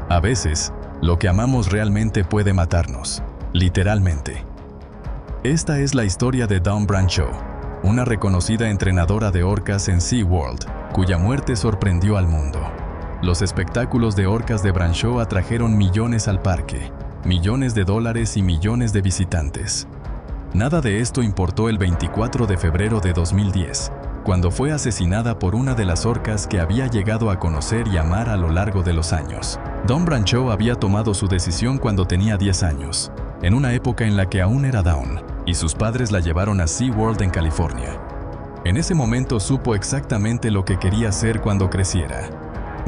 A veces, lo que amamos realmente puede matarnos, literalmente. Esta es la historia de Dawn Brancheau, una reconocida entrenadora de orcas en SeaWorld, cuya muerte sorprendió al mundo. Los espectáculos de orcas de Brancheau atrajeron millones al parque, millones de dólares y millones de visitantes. Nada de esto importó el 24 de febrero de 2010, cuando fue asesinada por una de las orcas que había llegado a conocer y amar a lo largo de los años. Dawn Brancheau había tomado su decisión cuando tenía 10 años, en una época en la que aún era Dawn, y sus padres la llevaron a SeaWorld en California. En ese momento supo exactamente lo que quería hacer cuando creciera: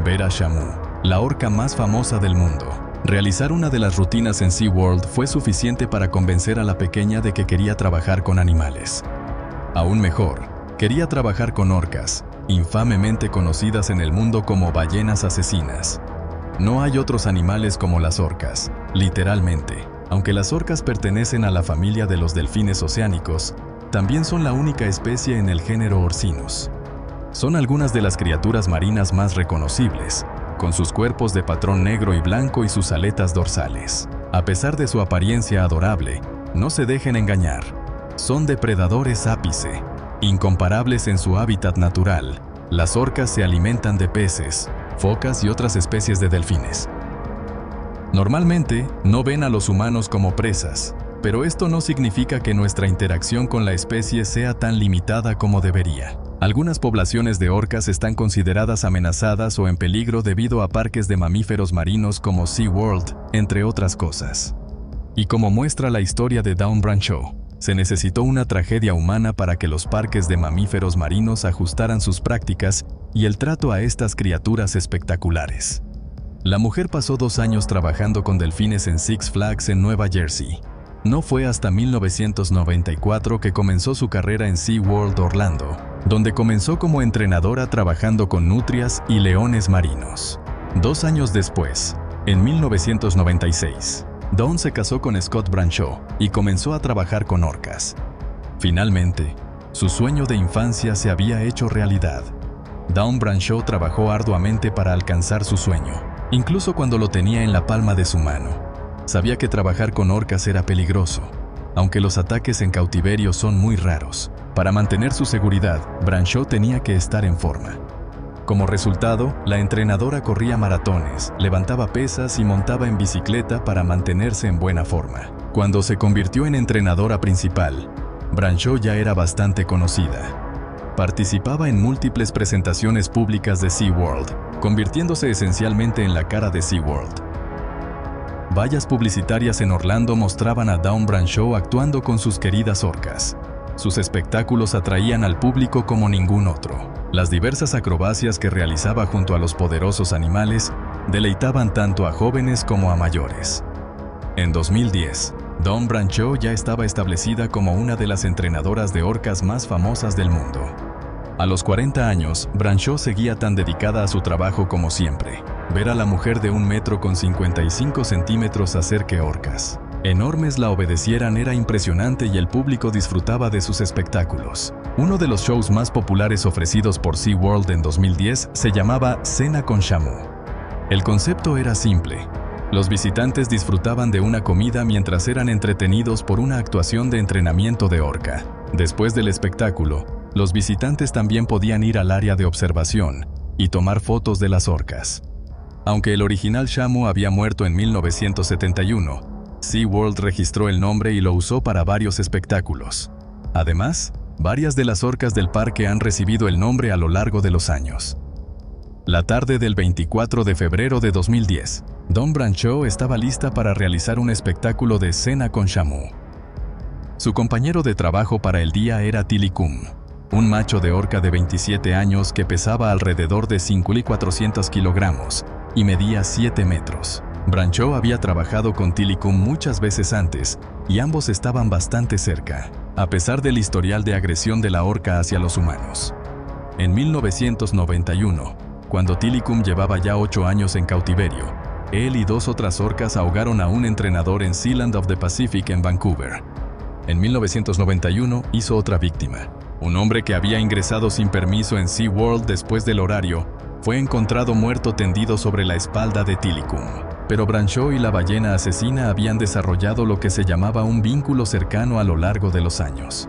ver a Shamu, la orca más famosa del mundo. Realizar una de las rutinas en SeaWorld fue suficiente para convencer a la pequeña de que quería trabajar con animales. Aún mejor, quería trabajar con orcas, infamemente conocidas en el mundo como ballenas asesinas. No hay otros animales como las orcas, literalmente. Aunque las orcas pertenecen a la familia de los delfines oceánicos, también son la única especie en el género Orcinus. Son algunas de las criaturas marinas más reconocibles, con sus cuerpos de patrón negro y blanco y sus aletas dorsales. A pesar de su apariencia adorable, no se dejen engañar. Son depredadores ápice, incomparables en su hábitat natural. Las orcas se alimentan de peces, focas y otras especies de delfines. Normalmente, no ven a los humanos como presas, pero esto no significa que nuestra interacción con la especie sea tan limitada como debería. Algunas poblaciones de orcas están consideradas amenazadas o en peligro debido a parques de mamíferos marinos como SeaWorld, entre otras cosas. Y como muestra la historia de Dawn Brancheau, se necesitó una tragedia humana para que los parques de mamíferos marinos ajustaran sus prácticas y el trato a estas criaturas espectaculares. La mujer pasó 2 años trabajando con delfines en Six Flags en Nueva Jersey. No fue hasta 1994 que comenzó su carrera en SeaWorld Orlando, donde comenzó como entrenadora trabajando con nutrias y leones marinos. 2 años después, en 1996, Dawn se casó con Scott Brancheau y comenzó a trabajar con orcas. Finalmente, su sueño de infancia se había hecho realidad. Dawn Brancheau trabajó arduamente para alcanzar su sueño, incluso cuando lo tenía en la palma de su mano. Sabía que trabajar con orcas era peligroso, aunque los ataques en cautiverio son muy raros. Para mantener su seguridad, Brancheau tenía que estar en forma. Como resultado, la entrenadora corría maratones, levantaba pesas y montaba en bicicleta para mantenerse en buena forma. Cuando se convirtió en entrenadora principal, Brancheau ya era bastante conocida. Participaba en múltiples presentaciones públicas de SeaWorld, convirtiéndose esencialmente en la cara de SeaWorld. Vallas publicitarias en Orlando mostraban a Dawn Brancheau actuando con sus queridas orcas. Sus espectáculos atraían al público como ningún otro. Las diversas acrobacias que realizaba junto a los poderosos animales deleitaban tanto a jóvenes como a mayores. En 2010, Dawn Brancheau ya estaba establecida como una de las entrenadoras de orcas más famosas del mundo. A los 40 años, Brancheau seguía tan dedicada a su trabajo como siempre. Ver a la mujer de 1,55 metros hacer que orcas enormes la obedecieran era impresionante y el público disfrutaba de sus espectáculos. Uno de los shows más populares ofrecidos por SeaWorld en 2010 se llamaba Cena con Shamu. El concepto era simple. Los visitantes disfrutaban de una comida mientras eran entretenidos por una actuación de entrenamiento de orca. Después del espectáculo, los visitantes también podían ir al área de observación y tomar fotos de las orcas. Aunque el original Shamu había muerto en 1971, SeaWorld registró el nombre y lo usó para varios espectáculos. Además, varias de las orcas del parque han recibido el nombre a lo largo de los años. La tarde del 24 de febrero de 2010, Dawn Brancheau estaba lista para realizar un espectáculo de Cena con Shamu. Su compañero de trabajo para el día era Tilikum, un macho de orca de 27 años que pesaba alrededor de 5,400 kilogramos y medía 7 metros. Brancheau había trabajado con Tilikum muchas veces antes y ambos estaban bastante cerca, a pesar del historial de agresión de la orca hacia los humanos. En 1991, cuando Tilikum llevaba ya 8 años en cautiverio, él y 2 otras orcas ahogaron a un entrenador en Sealand of the Pacific en Vancouver. En 1991 hizo otra víctima. Un hombre que había ingresado sin permiso en SeaWorld después del horario fue encontrado muerto tendido sobre la espalda de Tilikum. pero Branshaw y la ballena asesina habían desarrollado lo que se llamaba un vínculo cercano a lo largo de los años.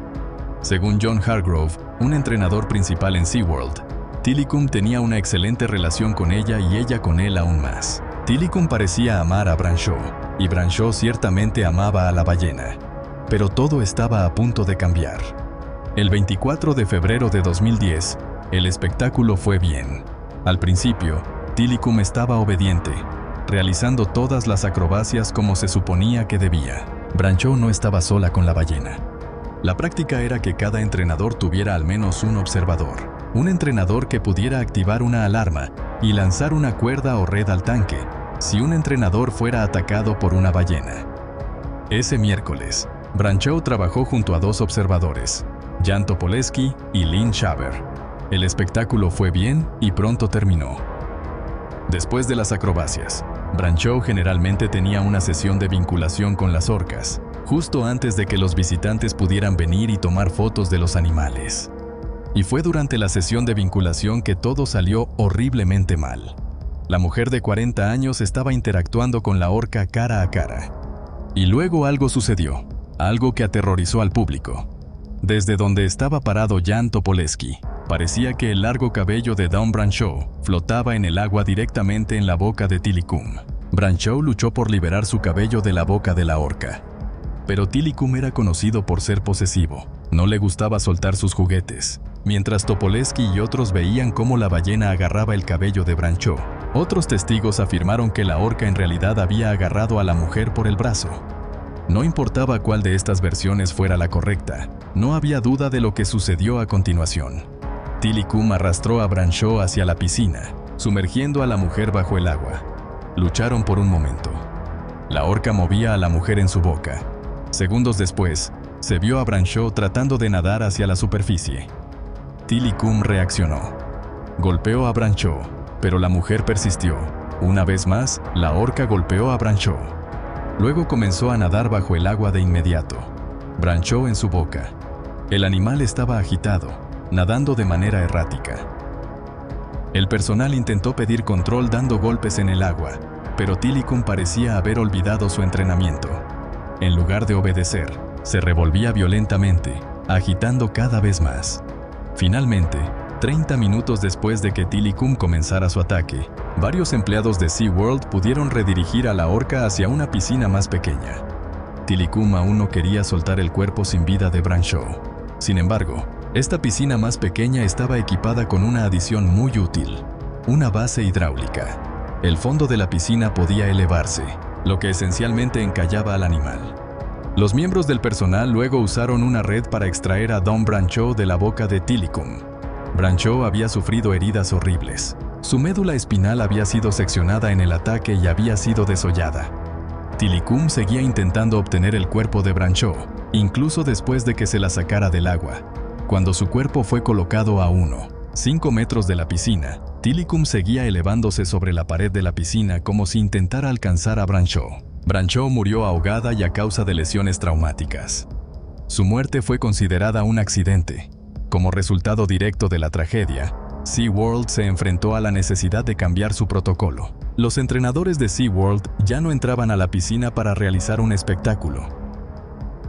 Según John Hargrove, un entrenador principal en SeaWorld, Tilikum tenía una excelente relación con ella y ella con él aún más. Tilikum parecía amar a Branshaw, y Branshaw ciertamente amaba a la ballena. Pero todo estaba a punto de cambiar. El 24 de febrero de 2010, el espectáculo fue bien. Al principio, Tilikum estaba obediente, realizando todas las acrobacias como se suponía que debía. Branshaw no estaba sola con la ballena. La práctica era que cada entrenador tuviera al menos un observador. Un entrenador que pudiera activar una alarma y lanzar una cuerda o red al tanque si un entrenador fuera atacado por una ballena. Ese miércoles, Branshaw trabajó junto a 2 observadores, Jan Topoleski y Lynn Shaver. El espectáculo fue bien y pronto terminó. Después de las acrobacias, Branshaw generalmente tenía una sesión de vinculación con las orcas, justo antes de que los visitantes pudieran venir y tomar fotos de los animales. Y fue durante la sesión de vinculación que todo salió horriblemente mal. La mujer de 40 años estaba interactuando con la orca cara a cara. Y luego algo sucedió, algo que aterrorizó al público. Desde donde estaba parado Jan Topoleski, parecía que el largo cabello de Dawn Branshaw flotaba en el agua directamente en la boca de Tilikum. Branshaw luchó por liberar su cabello de la boca de la orca. Pero Tilikum era conocido por ser posesivo. No le gustaba soltar sus juguetes. Mientras Topoleski y otros veían cómo la ballena agarraba el cabello de Branshaw, otros testigos afirmaron que la orca en realidad había agarrado a la mujer por el brazo. No importaba cuál de estas versiones fuera la correcta, no había duda de lo que sucedió a continuación. Tilikum arrastró a Branshaw hacia la piscina, sumergiendo a la mujer bajo el agua. Lucharon por un momento. La orca movía a la mujer en su boca. Segundos después, se vio a Branshaw tratando de nadar hacia la superficie. Tilikum reaccionó. Golpeó a Branshaw, pero la mujer persistió. Una vez más, la orca golpeó a Branshaw. Luego comenzó a nadar bajo el agua de inmediato. Branshaw en su boca. El animal estaba agitado, nadando de manera errática. El personal intentó pedir control dando golpes en el agua, pero Tilikum parecía haber olvidado su entrenamiento. En lugar de obedecer, se revolvía violentamente, agitando cada vez más. Finalmente, 30 minutos después de que Tilikum comenzara su ataque, varios empleados de SeaWorld pudieron redirigir a la orca hacia una piscina más pequeña. Tilikum aún no quería soltar el cuerpo sin vida de Branshaw. Sin embargo, esta piscina más pequeña estaba equipada con una adición muy útil: una base hidráulica. El fondo de la piscina podía elevarse, lo que esencialmente encallaba al animal. Los miembros del personal luego usaron una red para extraer a Dawn Branshaw de la boca de Tilikum. Branshaw había sufrido heridas horribles. Su médula espinal había sido seccionada en el ataque y había sido desollada. Tilikum seguía intentando obtener el cuerpo de Branshaw, incluso después de que se la sacara del agua. Cuando su cuerpo fue colocado a 5 metros de la piscina, Tilikum seguía elevándose sobre la pared de la piscina como si intentara alcanzar a Branshaw. Branshaw murió ahogada y a causa de lesiones traumáticas. Su muerte fue considerada un accidente. Como resultado directo de la tragedia, SeaWorld se enfrentó a la necesidad de cambiar su protocolo. Los entrenadores de SeaWorld ya no entraban a la piscina para realizar un espectáculo.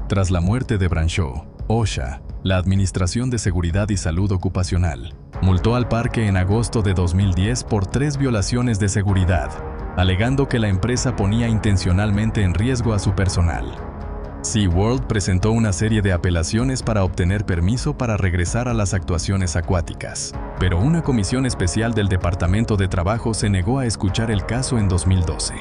Tras la muerte de Branshaw, OSHA, la Administración de Seguridad y Salud Ocupacional, multó al parque en agosto de 2010 por 3 violaciones de seguridad, alegando que la empresa ponía intencionalmente en riesgo a su personal. SeaWorld presentó una serie de apelaciones para obtener permiso para regresar a las actuaciones acuáticas, pero una comisión especial del Departamento de Trabajo se negó a escuchar el caso en 2012.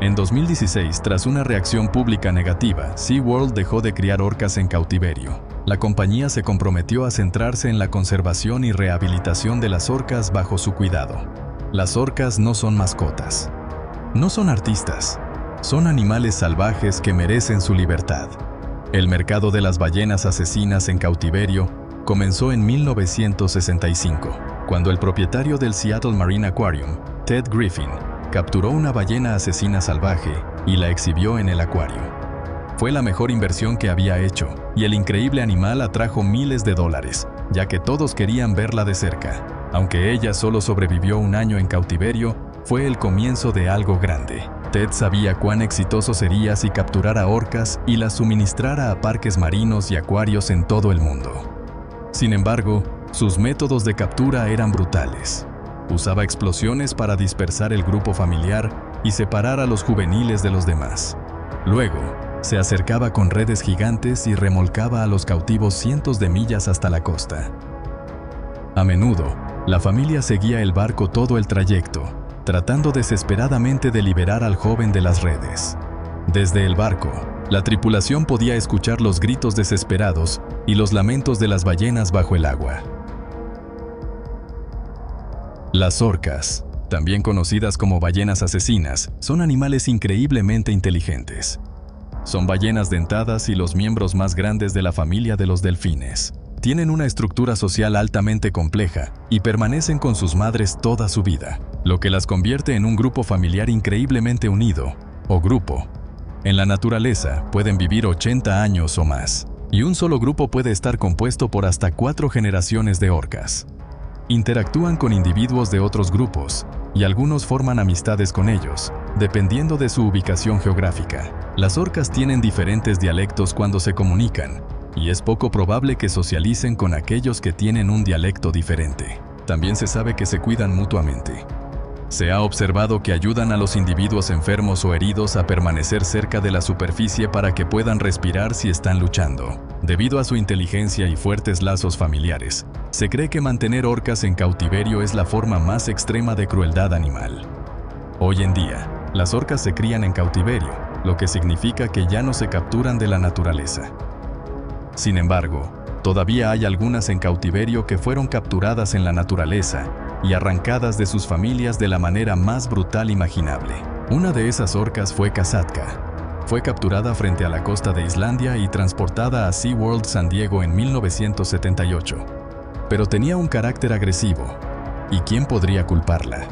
En 2016, tras una reacción pública negativa, SeaWorld dejó de criar orcas en cautiverio. La compañía se comprometió a centrarse en la conservación y rehabilitación de las orcas bajo su cuidado. Las orcas no son mascotas. No son artistas. Son animales salvajes que merecen su libertad. El mercado de las ballenas asesinas en cautiverio comenzó en 1965, cuando el propietario del Seattle Marine Aquarium, Ted Griffin, capturó una ballena asesina salvaje y la exhibió en el acuario. Fue la mejor inversión que había hecho, y el increíble animal atrajo miles de dólares, ya que todos querían verla de cerca. Aunque ella solo sobrevivió un año en cautiverio, fue el comienzo de algo grande. Ted sabía cuán exitoso sería si capturara orcas y las suministrara a parques marinos y acuarios en todo el mundo. Sin embargo, sus métodos de captura eran brutales. Usaba explosiones para dispersar el grupo familiar y separar a los juveniles de los demás. Luego, se acercaba con redes gigantes y remolcaba a los cautivos cientos de millas hasta la costa. A menudo, la familia seguía el barco todo el trayecto, tratando desesperadamente de liberar al joven de las redes. Desde el barco, la tripulación podía escuchar los gritos desesperados y los lamentos de las ballenas bajo el agua. Las orcas, también conocidas como ballenas asesinas, son animales increíblemente inteligentes. Son ballenas dentadas y los miembros más grandes de la familia de los delfines. Tienen una estructura social altamente compleja y permanecen con sus madres toda su vida, lo que las convierte en un grupo familiar increíblemente unido, o grupo. En la naturaleza pueden vivir 80 años o más, y un solo grupo puede estar compuesto por hasta 4 generaciones de orcas. Interactúan con individuos de otros grupos, y algunos forman amistades con ellos, dependiendo de su ubicación geográfica. Las orcas tienen diferentes dialectos cuando se comunican, y es poco probable que socialicen con aquellos que tienen un dialecto diferente. También se sabe que se cuidan mutuamente. Se ha observado que ayudan a los individuos enfermos o heridos a permanecer cerca de la superficie para que puedan respirar si están luchando. Debido a su inteligencia y fuertes lazos familiares, se cree que mantener orcas en cautiverio es la forma más extrema de crueldad animal. Hoy en día, las orcas se crían en cautiverio, lo que significa que ya no se capturan de la naturaleza. Sin embargo, todavía hay algunas en cautiverio que fueron capturadas en la naturaleza y arrancadas de sus familias de la manera más brutal imaginable. Una de esas orcas fue Kasatka. Fue capturada frente a la costa de Islandia y transportada a SeaWorld San Diego en 1978. Pero tenía un carácter agresivo, ¿y quién podría culparla?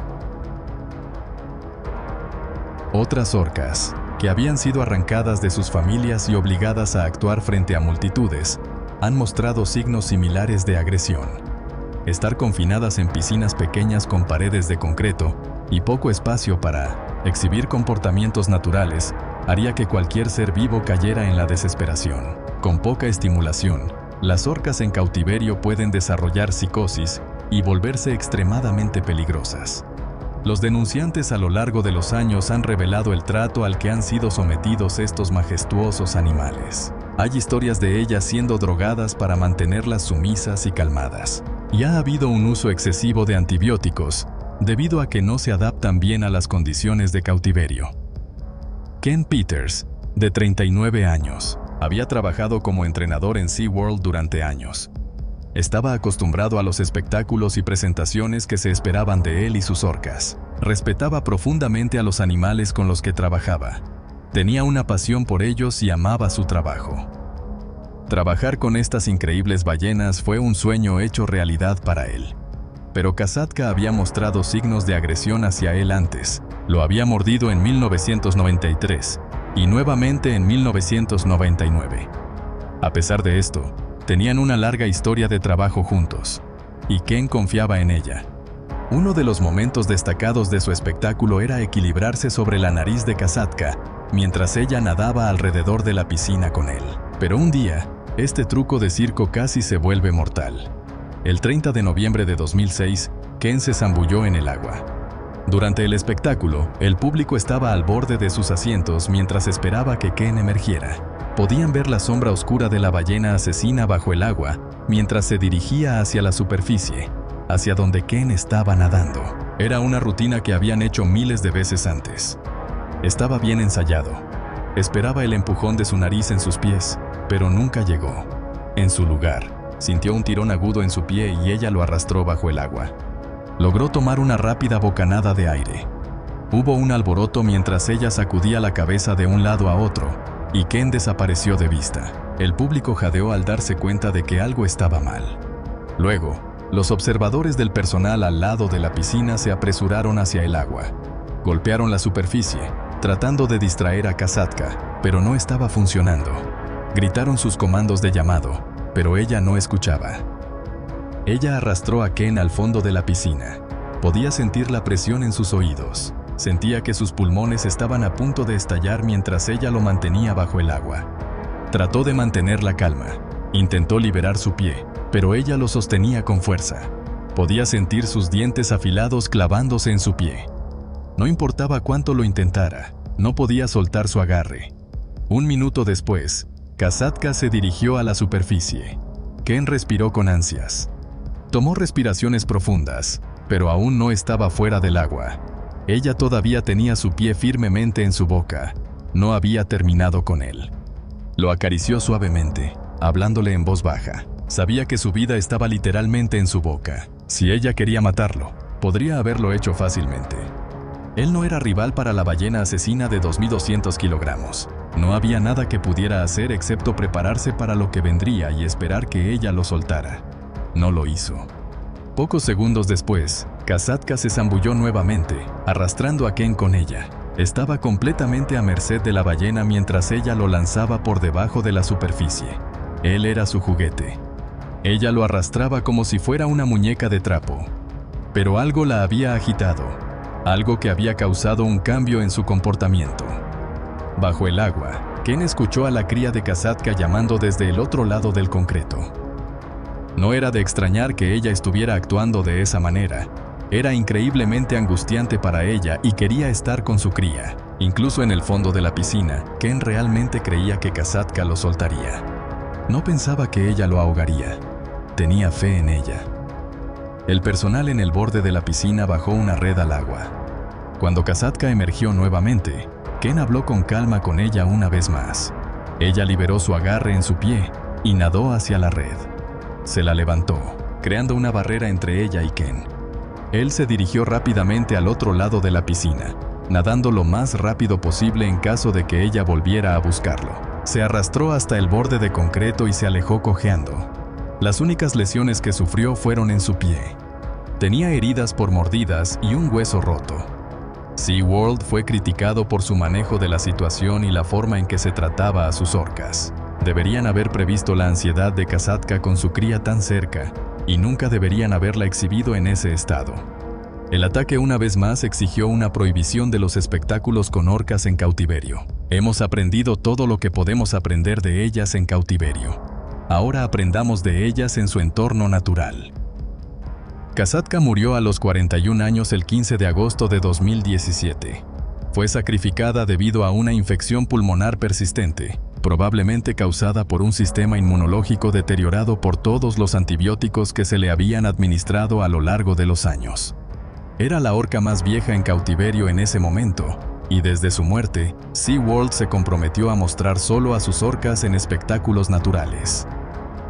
Otras orcas, que habían sido arrancadas de sus familias y obligadas a actuar frente a multitudes, han mostrado signos similares de agresión. Estar confinadas en piscinas pequeñas con paredes de concreto y poco espacio para exhibir comportamientos naturales haría que cualquier ser vivo cayera en la desesperación. Con poca estimulación, las orcas en cautiverio pueden desarrollar psicosis y volverse extremadamente peligrosas. Los denunciantes a lo largo de los años han revelado el trato al que han sido sometidos estos majestuosos animales. Hay historias de ellas siendo drogadas para mantenerlas sumisas y calmadas. Y ha habido un uso excesivo de antibióticos, debido a que no se adaptan bien a las condiciones de cautiverio. Ken Peters, de 39 años, había trabajado como entrenador en SeaWorld durante años. Estaba acostumbrado a los espectáculos y presentaciones que se esperaban de él y sus orcas. Respetaba profundamente a los animales con los que trabajaba. Tenía una pasión por ellos y amaba su trabajo. Trabajar con estas increíbles ballenas fue un sueño hecho realidad para él. Pero Kasatka había mostrado signos de agresión hacia él antes. Lo había mordido en 1993 y nuevamente en 1999. A pesar de esto, tenían una larga historia de trabajo juntos, y Ken confiaba en ella. Uno de los momentos destacados de su espectáculo era equilibrarse sobre la nariz de Kasatka mientras ella nadaba alrededor de la piscina con él. Pero un día, este truco de circo casi se vuelve mortal. El 30 de noviembre de 2006, Ken se zambulló en el agua. Durante el espectáculo, el público estaba al borde de sus asientos mientras esperaba que Ken emergiera. Podían ver la sombra oscura de la ballena asesina bajo el agua mientras se dirigía hacia la superficie, hacia donde Ken estaba nadando. Era una rutina que habían hecho miles de veces antes. Estaba bien ensayado. Esperaba el empujón de su nariz en sus pies, pero nunca llegó. En su lugar, sintió un tirón agudo en su pie y ella lo arrastró bajo el agua. Logró tomar una rápida bocanada de aire. Hubo un alboroto mientras ella sacudía la cabeza de un lado a otro, y Ken desapareció de vista. El público jadeó al darse cuenta de que algo estaba mal. Luego, los observadores del personal al lado de la piscina se apresuraron hacia el agua. Golpearon la superficie, tratando de distraer a Kasatka, pero no estaba funcionando. Gritaron sus comandos de llamado, pero ella no escuchaba. Ella arrastró a Ken al fondo de la piscina. Podía sentir la presión en sus oídos. Sentía que sus pulmones estaban a punto de estallar mientras ella lo mantenía bajo el agua. Trató de mantener la calma. Intentó liberar su pie, pero ella lo sostenía con fuerza. Podía sentir sus dientes afilados clavándose en su pie. No importaba cuánto lo intentara, no podía soltar su agarre. Un minuto después, Kasatka se dirigió a la superficie. Ken respiró con ansias. Tomó respiraciones profundas, pero aún no estaba fuera del agua. Ella todavía tenía su pie firmemente en su boca. No había terminado con él. Lo acarició suavemente, hablándole en voz baja. Sabía que su vida estaba literalmente en su boca. Si ella quería matarlo, podría haberlo hecho fácilmente. Él no era rival para la ballena asesina de 2.200 kilogramos. No había nada que pudiera hacer excepto prepararse para lo que vendría y esperar que ella lo soltara. No lo hizo. Pocos segundos después, Kasatka se zambulló nuevamente, arrastrando a Ken con ella. Estaba completamente a merced de la ballena mientras ella lo lanzaba por debajo de la superficie. Él era su juguete. Ella lo arrastraba como si fuera una muñeca de trapo. Pero algo la había agitado, algo que había causado un cambio en su comportamiento. Bajo el agua, Ken escuchó a la cría de Kasatka llamando desde el otro lado del concreto. No era de extrañar que ella estuviera actuando de esa manera. Era increíblemente angustiante para ella y quería estar con su cría. Incluso en el fondo de la piscina, Ken realmente creía que Kasatka lo soltaría. No pensaba que ella lo ahogaría. Tenía fe en ella. El personal en el borde de la piscina bajó una red al agua. Cuando Kasatka emergió nuevamente, Ken habló con calma con ella una vez más. Ella liberó su agarre en su pie y nadó hacia la red. Se la levantó, creando una barrera entre ella y Ken. Él se dirigió rápidamente al otro lado de la piscina, nadando lo más rápido posible en caso de que ella volviera a buscarlo. Se arrastró hasta el borde de concreto y se alejó cojeando. Las únicas lesiones que sufrió fueron en su pie. Tenía heridas por mordidas y un hueso roto. SeaWorld fue criticado por su manejo de la situación y la forma en que se trataba a sus orcas. Deberían haber previsto la ansiedad de Kasatka con su cría tan cerca, y nunca deberían haberla exhibido en ese estado. El ataque una vez más exigió una prohibición de los espectáculos con orcas en cautiverio. Hemos aprendido todo lo que podemos aprender de ellas en cautiverio. Ahora aprendamos de ellas en su entorno natural. Kasatka murió a los 41 años el 15 de agosto de 2017. Fue sacrificada debido a una infección pulmonar persistente, probablemente causada por un sistema inmunológico deteriorado por todos los antibióticos que se le habían administrado a lo largo de los años. Era la orca más vieja en cautiverio en ese momento, y desde su muerte, SeaWorld se comprometió a mostrar solo a sus orcas en espectáculos naturales.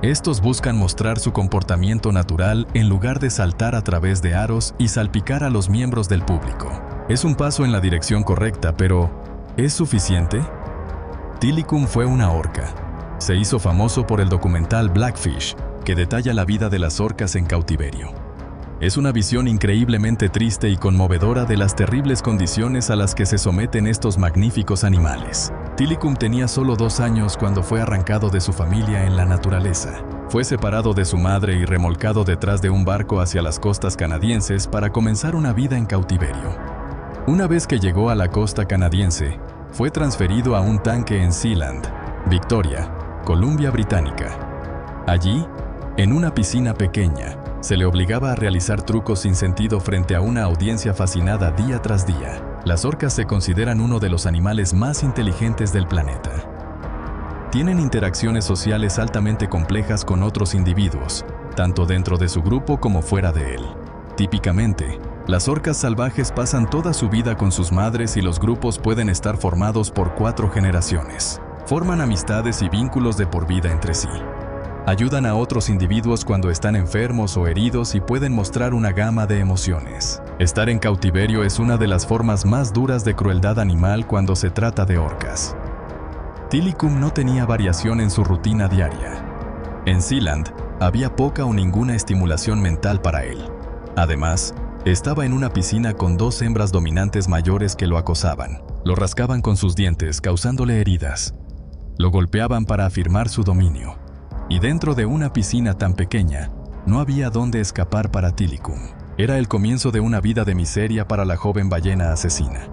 Estos buscan mostrar su comportamiento natural en lugar de saltar a través de aros y salpicar a los miembros del público. Es un paso en la dirección correcta, pero ¿es suficiente? Tilikum fue una orca. Se hizo famoso por el documental Blackfish, que detalla la vida de las orcas en cautiverio. Es una visión increíblemente triste y conmovedora de las terribles condiciones a las que se someten estos magníficos animales. Tilikum tenía solo 2 años cuando fue arrancado de su familia en la naturaleza. Fue separado de su madre y remolcado detrás de un barco hacia las costas canadienses para comenzar una vida en cautiverio. Una vez que llegó a la costa canadiense, fue transferido a un tanque en Sealand, Victoria, Columbia Británica. Allí, en una piscina pequeña, se le obligaba a realizar trucos sin sentido frente a una audiencia fascinada día tras día. Las orcas se consideran uno de los animales más inteligentes del planeta. Tienen interacciones sociales altamente complejas con otros individuos, tanto dentro de su grupo como fuera de él. Típicamente, las orcas salvajes pasan toda su vida con sus madres y los grupos pueden estar formados por 4 generaciones. Forman amistades y vínculos de por vida entre sí. Ayudan a otros individuos cuando están enfermos o heridos y pueden mostrar una gama de emociones. Estar en cautiverio es una de las formas más duras de crueldad animal cuando se trata de orcas. Tilikum no tenía variación en su rutina diaria. En Sealand, había poca o ninguna estimulación mental para él. Además, estaba en una piscina con 2 hembras dominantes mayores que lo acosaban. Lo rascaban con sus dientes, causándole heridas. Lo golpeaban para afirmar su dominio. Y dentro de una piscina tan pequeña, no había dónde escapar para Tilikum. Era el comienzo de una vida de miseria para la joven ballena asesina.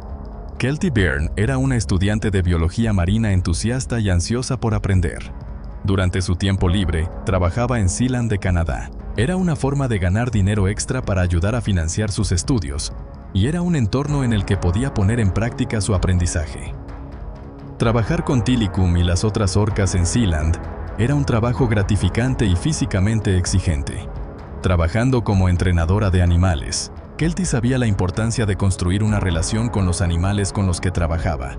Kelty Byrne era una estudiante de biología marina entusiasta y ansiosa por aprender. Durante su tiempo libre, trabajaba en Sealand de Canadá. Era una forma de ganar dinero extra para ayudar a financiar sus estudios, y era un entorno en el que podía poner en práctica su aprendizaje. Trabajar con Tilikum y las otras orcas en Sealand era un trabajo gratificante y físicamente exigente. Trabajando como entrenadora de animales, Kelty sabía la importancia de construir una relación con los animales con los que trabajaba.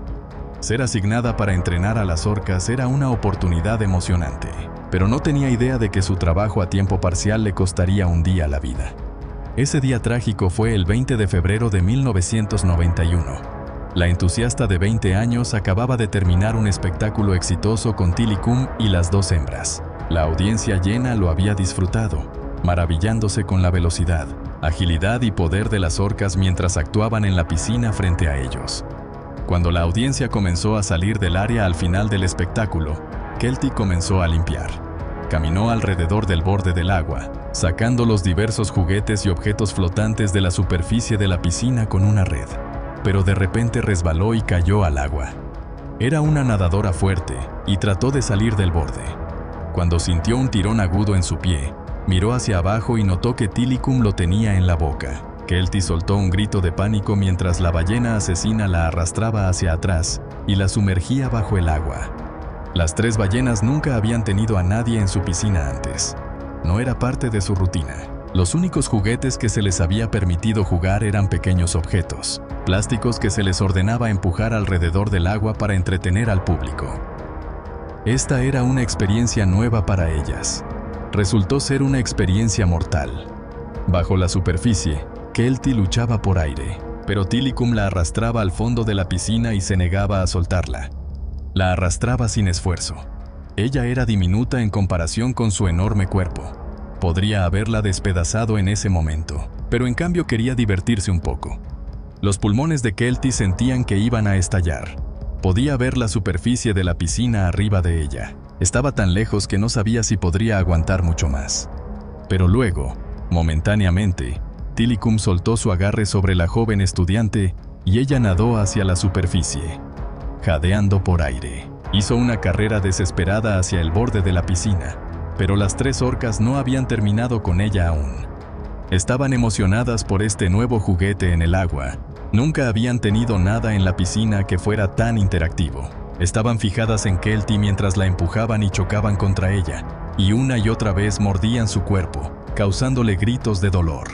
Ser asignada para entrenar a las orcas era una oportunidad emocionante, pero no tenía idea de que su trabajo a tiempo parcial le costaría un día la vida. Ese día trágico fue el 20 de febrero de 1991. La entusiasta de 20 años acababa de terminar un espectáculo exitoso con Tilikum y las dos hembras. La audiencia llena lo había disfrutado, maravillándose con la velocidad, agilidad y poder de las orcas mientras actuaban en la piscina frente a ellos. Cuando la audiencia comenzó a salir del área al final del espectáculo, Kelty comenzó a limpiar. Caminó alrededor del borde del agua, sacando los diversos juguetes y objetos flotantes de la superficie de la piscina con una red. Pero de repente resbaló y cayó al agua. Era una nadadora fuerte y trató de salir del borde. Cuando sintió un tirón agudo en su pie, miró hacia abajo y notó que Tilikum lo tenía en la boca. Kelty soltó un grito de pánico mientras la ballena asesina la arrastraba hacia atrás y la sumergía bajo el agua. Las tres ballenas nunca habían tenido a nadie en su piscina antes. No era parte de su rutina. Los únicos juguetes que se les había permitido jugar eran pequeños objetos, plásticos que se les ordenaba empujar alrededor del agua para entretener al público. Esta era una experiencia nueva para ellas. Resultó ser una experiencia mortal. Bajo la superficie, Kelty luchaba por aire, pero Tilikum la arrastraba al fondo de la piscina y se negaba a soltarla. La arrastraba sin esfuerzo. Ella era diminuta en comparación con su enorme cuerpo. Podría haberla despedazado en ese momento, pero en cambio quería divertirse un poco. Los pulmones de Kelty sentían que iban a estallar. Podía ver la superficie de la piscina arriba de ella. Estaba tan lejos que no sabía si podría aguantar mucho más. Pero luego, momentáneamente, Tilikum soltó su agarre sobre la joven estudiante y ella nadó hacia la superficie, jadeando por aire. Hizo una carrera desesperada hacia el borde de la piscina, pero las tres orcas no habían terminado con ella aún. Estaban emocionadas por este nuevo juguete en el agua. Nunca habían tenido nada en la piscina que fuera tan interactivo. Estaban fijadas en Kelty mientras la empujaban y chocaban contra ella, y una y otra vez mordían su cuerpo, causándole gritos de dolor.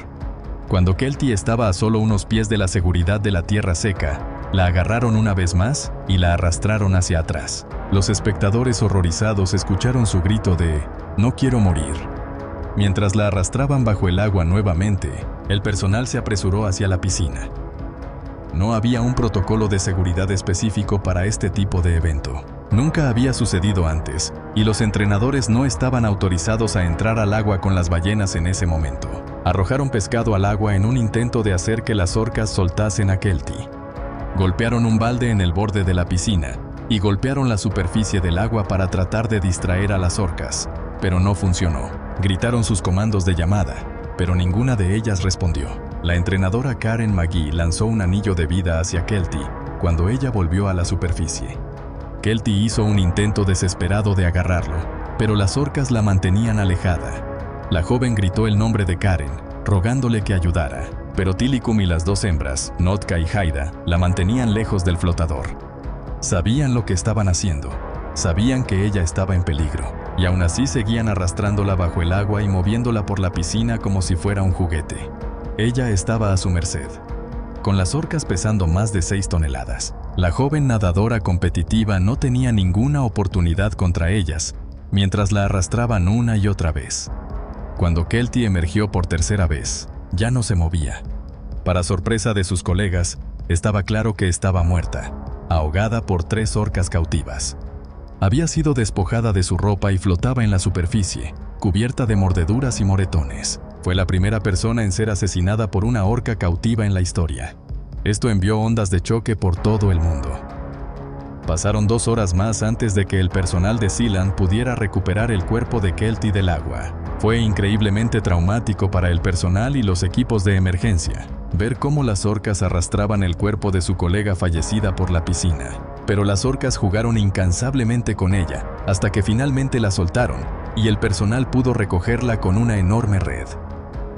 Cuando Kelty estaba a solo unos pies de la seguridad de la tierra seca, la agarraron una vez más y la arrastraron hacia atrás. Los espectadores horrorizados escucharon su grito de «No quiero morir». Mientras la arrastraban bajo el agua nuevamente, el personal se apresuró hacia la piscina. No había un protocolo de seguridad específico para este tipo de evento. Nunca había sucedido antes, y los entrenadores no estaban autorizados a entrar al agua con las ballenas en ese momento. Arrojaron pescado al agua en un intento de hacer que las orcas soltasen a Kelty. Golpearon un balde en el borde de la piscina y golpearon la superficie del agua para tratar de distraer a las orcas, pero no funcionó. Gritaron sus comandos de llamada, pero ninguna de ellas respondió. La entrenadora Karen McGee lanzó un anillo de vida hacia Kelty cuando ella volvió a la superficie. Kelty hizo un intento desesperado de agarrarlo, pero las orcas la mantenían alejada. La joven gritó el nombre de Karen, rogándole que ayudara, pero Tilikum y las dos hembras, Notka y Haida, la mantenían lejos del flotador. Sabían lo que estaban haciendo, sabían que ella estaba en peligro, y aún así seguían arrastrándola bajo el agua y moviéndola por la piscina como si fuera un juguete. Ella estaba a su merced. Con las orcas pesando más de 6 toneladas, la joven nadadora competitiva no tenía ninguna oportunidad contra ellas, mientras la arrastraban una y otra vez. Cuando Kelty emergió por tercera vez, ya no se movía. Para sorpresa de sus colegas, estaba claro que estaba muerta, ahogada por 3 orcas cautivas. Había sido despojada de su ropa y flotaba en la superficie, cubierta de mordeduras y moretones. Fue la primera persona en ser asesinada por una orca cautiva en la historia. Esto envió ondas de choque por todo el mundo. Pasaron 2 horas más antes de que el personal de Sealand pudiera recuperar el cuerpo de Kelty del agua. Fue increíblemente traumático para el personal y los equipos de emergencia, ver cómo las orcas arrastraban el cuerpo de su colega fallecida por la piscina. Pero las orcas jugaron incansablemente con ella, hasta que finalmente la soltaron, y el personal pudo recogerla con una enorme red.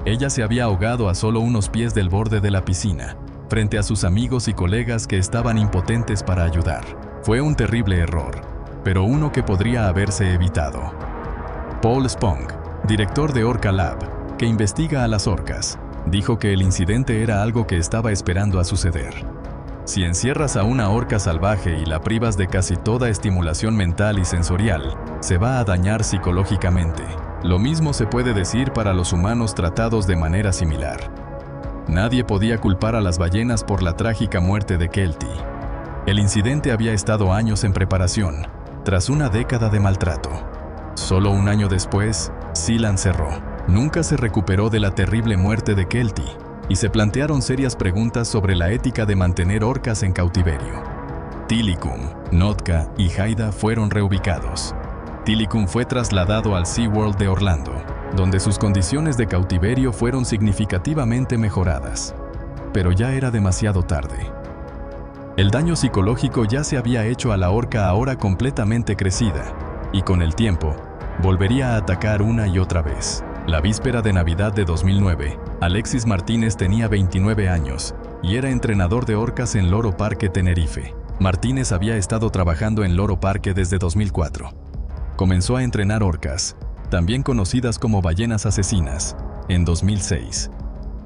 Ella se había ahogado a solo unos pies del borde de la piscina, frente a sus amigos y colegas que estaban impotentes para ayudar. Fue un terrible error, pero uno que podría haberse evitado. Paul Spong, director de Orca Lab, que investiga a las orcas, dijo que el incidente era algo que estaba esperando a suceder. Si encierras a una orca salvaje y la privas de casi toda estimulación mental y sensorial, se va a dañar psicológicamente. Lo mismo se puede decir para los humanos tratados de manera similar. Nadie podía culpar a las ballenas por la trágica muerte de Kelty. El incidente había estado años en preparación, tras una década de maltrato. Solo un año después, Sealand cerró. Nunca se recuperó de la terrible muerte de Kelty, y se plantearon serias preguntas sobre la ética de mantener orcas en cautiverio. Tilikum, Nootka y Haida fueron reubicados. Tilikum fue trasladado al SeaWorld de Orlando, donde sus condiciones de cautiverio fueron significativamente mejoradas. Pero ya era demasiado tarde. El daño psicológico ya se había hecho a la orca ahora completamente crecida, y con el tiempo, volvería a atacar una y otra vez. La víspera de Navidad de 2009, Alexis Martínez tenía 29 años y era entrenador de orcas en Loro Parque, Tenerife. Martínez había estado trabajando en Loro Parque desde 2004. Comenzó a entrenar orcas, también conocidas como ballenas asesinas, en 2006.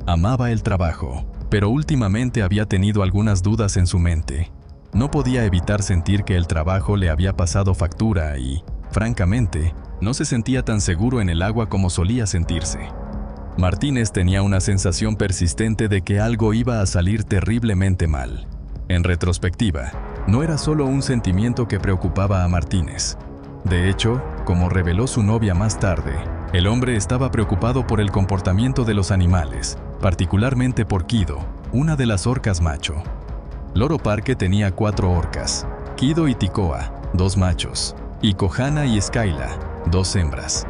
Amaba el trabajo, pero últimamente había tenido algunas dudas en su mente. No podía evitar sentir que el trabajo le había pasado factura y, francamente, no se sentía tan seguro en el agua como solía sentirse. Martínez tenía una sensación persistente de que algo iba a salir terriblemente mal. En retrospectiva, no era solo un sentimiento que preocupaba a Martínez. De hecho, como reveló su novia más tarde, el hombre estaba preocupado por el comportamiento de los animales, particularmente por Kido, una de las orcas macho. Loro Parque tenía 4 orcas, Kido y Tikoa, 2 machos, y Kohana y Skyla, 2 hembras.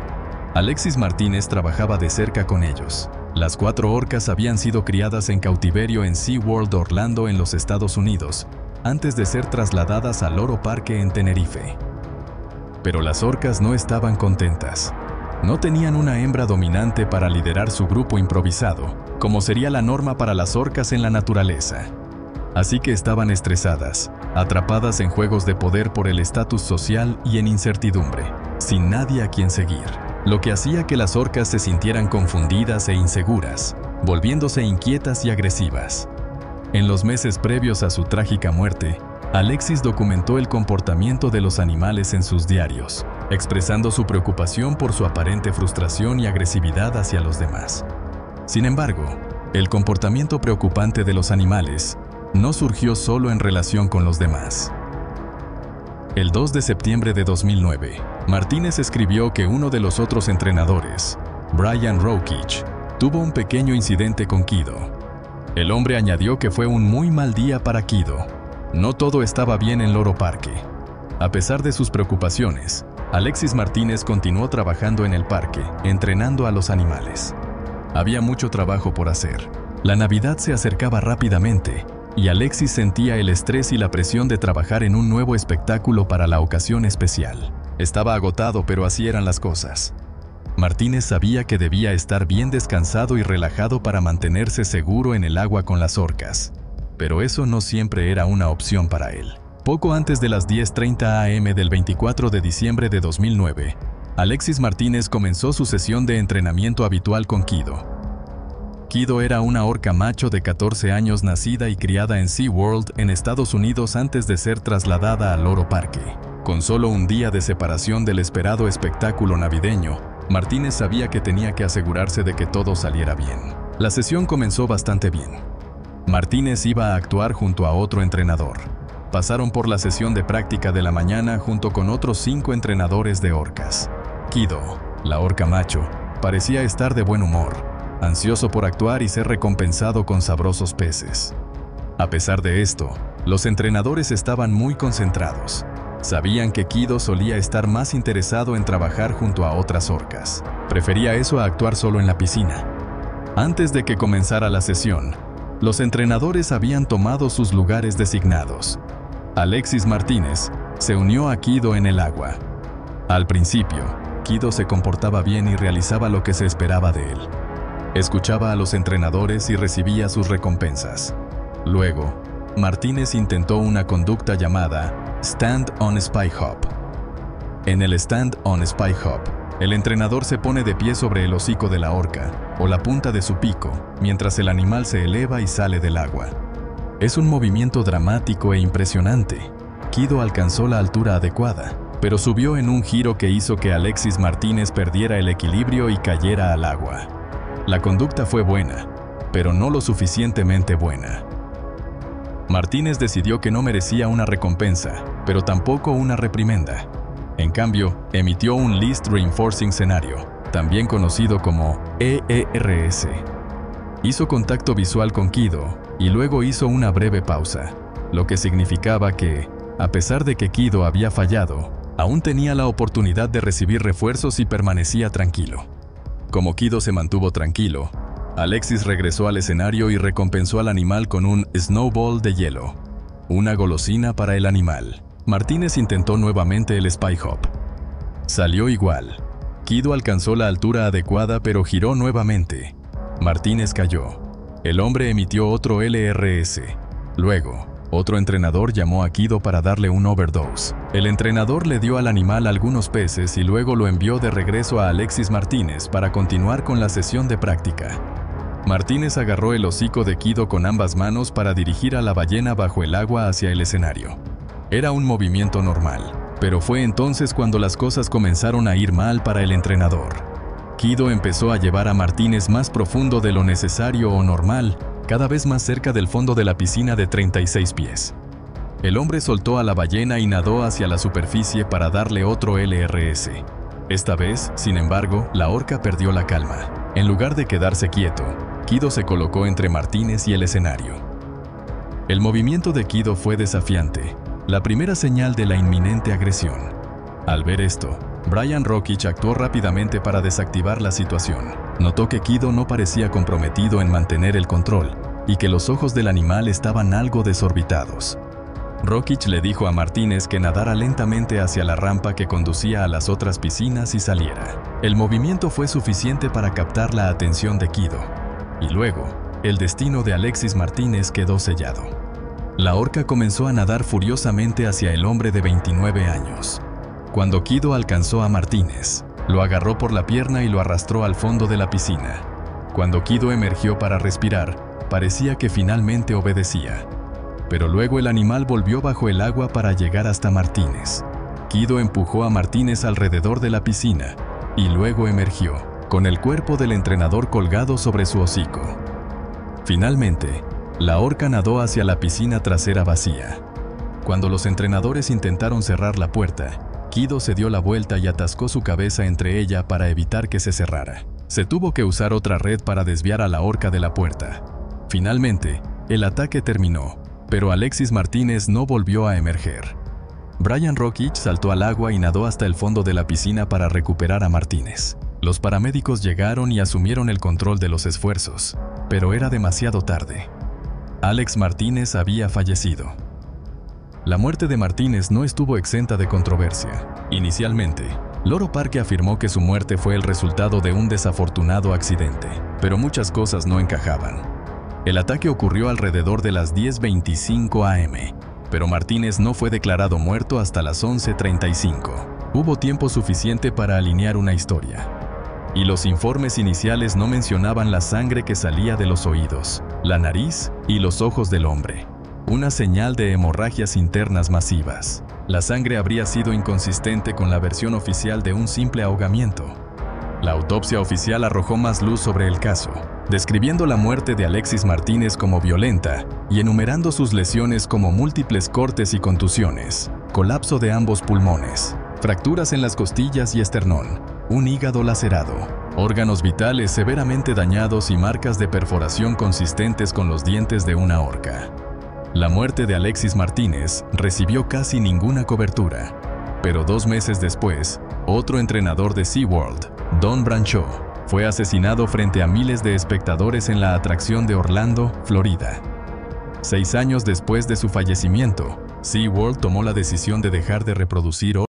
Alexis Martínez trabajaba de cerca con ellos. Las 4 orcas habían sido criadas en cautiverio en SeaWorld Orlando en los Estados Unidos, antes de ser trasladadas al Loro Parque en Tenerife. Pero las orcas no estaban contentas. No tenían una hembra dominante para liderar su grupo improvisado, como sería la norma para las orcas en la naturaleza. Así que estaban estresadas, atrapadas en juegos de poder por el estatus social y en incertidumbre, sin nadie a quien seguir. Lo que hacía que las orcas se sintieran confundidas e inseguras, volviéndose inquietas y agresivas. En los meses previos a su trágica muerte, Alexis documentó el comportamiento de los animales en sus diarios, expresando su preocupación por su aparente frustración y agresividad hacia los demás. Sin embargo, el comportamiento preocupante de los animales no surgió solo en relación con los demás. El 2 de septiembre de 2009, Martínez escribió que uno de los otros entrenadores, Brian Rokich, tuvo un pequeño incidente con Kido. El hombre añadió que fue un muy mal día para Kido. No todo estaba bien en Loro Parque. A pesar de sus preocupaciones, Alexis Martínez continuó trabajando en el parque, entrenando a los animales. Había mucho trabajo por hacer. La Navidad se acercaba rápidamente, y Alexis sentía el estrés y la presión de trabajar en un nuevo espectáculo para la ocasión especial. Estaba agotado, pero así eran las cosas. Martínez sabía que debía estar bien descansado y relajado para mantenerse seguro en el agua con las orcas. Pero eso no siempre era una opción para él. Poco antes de las 10:30 am del 24 de diciembre de 2009, Alexis Martínez comenzó su sesión de entrenamiento habitual con Kido. Kido era una orca macho de 14 años nacida y criada en SeaWorld en Estados Unidos antes de ser trasladada al Loro Parque. Con solo un día de separación del esperado espectáculo navideño, Martínez sabía que tenía que asegurarse de que todo saliera bien. La sesión comenzó bastante bien. Martínez iba a actuar junto a otro entrenador. Pasaron por la sesión de práctica de la mañana junto con otros 5 entrenadores de orcas. Kido, la orca macho, parecía estar de buen humor, ansioso por actuar y ser recompensado con sabrosos peces. A pesar de esto, los entrenadores estaban muy concentrados. Sabían que Kido solía estar más interesado en trabajar junto a otras orcas. Prefería eso a actuar solo en la piscina. Antes de que comenzara la sesión, los entrenadores habían tomado sus lugares designados. Alexis Martínez se unió a Kido en el agua. Al principio, Kido se comportaba bien y realizaba lo que se esperaba de él. Escuchaba a los entrenadores y recibía sus recompensas. Luego, Martínez intentó una conducta llamada Stand on Spy Hop. En el Stand on Spy Hop, el entrenador se pone de pie sobre el hocico de la orca o la punta de su pico, mientras el animal se eleva y sale del agua. Es un movimiento dramático e impresionante. Kido alcanzó la altura adecuada, pero subió en un giro que hizo que Alexis Martínez perdiera el equilibrio y cayera al agua. La conducta fue buena, pero no lo suficientemente buena. Martínez decidió que no merecía una recompensa, pero tampoco una reprimenda. En cambio, emitió un Least Reinforcing Scenario, también conocido como EERS. Hizo contacto visual con Kido y luego hizo una breve pausa, lo que significaba que, a pesar de que Kido había fallado, aún tenía la oportunidad de recibir refuerzos y permanecía tranquilo. Como Kido se mantuvo tranquilo, Alexis regresó al escenario y recompensó al animal con un Snowball de hielo, una golosina para el animal. Martínez intentó nuevamente el Spy Hop. Salió igual. Kido alcanzó la altura adecuada pero giró nuevamente. Martínez cayó. El hombre emitió otro LRS. Luego, otro entrenador llamó a Kido para darle un overdose. El entrenador le dio al animal algunos peces y luego lo envió de regreso a Alexis Martínez para continuar con la sesión de práctica. Martínez agarró el hocico de Kido con ambas manos para dirigir a la ballena bajo el agua hacia el escenario. Era un movimiento normal, pero fue entonces cuando las cosas comenzaron a ir mal para el entrenador. Kido empezó a llevar a Martínez más profundo de lo necesario o normal, cada vez más cerca del fondo de la piscina de 36 pies. El hombre soltó a la ballena y nadó hacia la superficie para darle otro LRS. Esta vez, sin embargo, la orca perdió la calma. En lugar de quedarse quieto, Kido se colocó entre Martínez y el escenario. El movimiento de Kido fue desafiante, la primera señal de la inminente agresión. Al ver esto, Brian Rockich actuó rápidamente para desactivar la situación. Notó que Kido no parecía comprometido en mantener el control y que los ojos del animal estaban algo desorbitados. Rockich le dijo a Martínez que nadara lentamente hacia la rampa que conducía a las otras piscinas y saliera. El movimiento fue suficiente para captar la atención de Kido. Y luego, el destino de Alexis Martínez quedó sellado. La orca comenzó a nadar furiosamente hacia el hombre de 29 años. Cuando Kido alcanzó a Martínez, lo agarró por la pierna y lo arrastró al fondo de la piscina. Cuando Kido emergió para respirar, parecía que finalmente obedecía. Pero luego el animal volvió bajo el agua para llegar hasta Martínez. Kido empujó a Martínez alrededor de la piscina y luego emergió, con el cuerpo del entrenador colgado sobre su hocico. Finalmente, la orca nadó hacia la piscina trasera vacía. Cuando los entrenadores intentaron cerrar la puerta, Kido se dio la vuelta y atascó su cabeza entre ella para evitar que se cerrara. Se tuvo que usar otra red para desviar a la orca de la puerta. Finalmente, el ataque terminó, pero Alexis Martínez no volvió a emerger. Brian Rockich saltó al agua y nadó hasta el fondo de la piscina para recuperar a Martínez. Los paramédicos llegaron y asumieron el control de los esfuerzos, pero era demasiado tarde. Alex Martínez había fallecido. La muerte de Martínez no estuvo exenta de controversia. Inicialmente, Loro Parque afirmó que su muerte fue el resultado de un desafortunado accidente, pero muchas cosas no encajaban. El ataque ocurrió alrededor de las 10:25 am, pero Martínez no fue declarado muerto hasta las 11:35. Hubo tiempo suficiente para alinear una historia. Y los informes iniciales no mencionaban la sangre que salía de los oídos, la nariz y los ojos del hombre. Una señal de hemorragias internas masivas. La sangre habría sido inconsistente con la versión oficial de un simple ahogamiento. La autopsia oficial arrojó más luz sobre el caso, describiendo la muerte de Alexis Martínez como violenta y enumerando sus lesiones como múltiples cortes y contusiones, colapso de ambos pulmones, fracturas en las costillas y esternón, un hígado lacerado, órganos vitales severamente dañados y marcas de perforación consistentes con los dientes de una orca. La muerte de Alexis Martínez recibió casi ninguna cobertura, pero 2 meses después, otro entrenador de SeaWorld, Don Brancheau, fue asesinado frente a miles de espectadores en la atracción de Orlando, Florida. 6 años después de su fallecimiento, SeaWorld tomó la decisión de dejar de reproducir